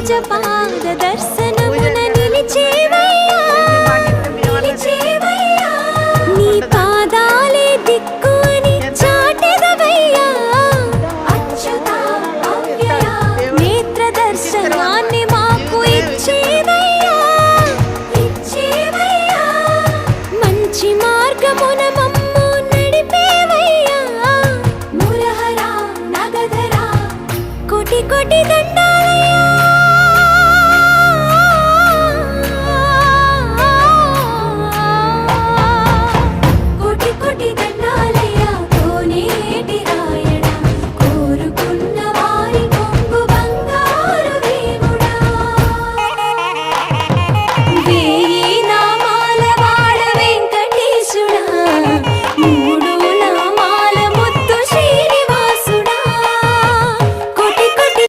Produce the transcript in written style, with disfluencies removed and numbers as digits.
నిజ పాద దర్శనమున నిలిచేవయ్యా నిలిచేవయ్యా నీ పాదాలే దిక్కు అని చాటెదవయ్యా అచ్యుత అవ్యయ నేత్ర దర్శనాన్ని మాకు ఇచ్చేవయ్యా ఇచ్చేవయ్యా మంచి మార్గమున మమ్ము నడిపేవయ్యా మురహర నగధర కోటి కోటి దండాలయ్యా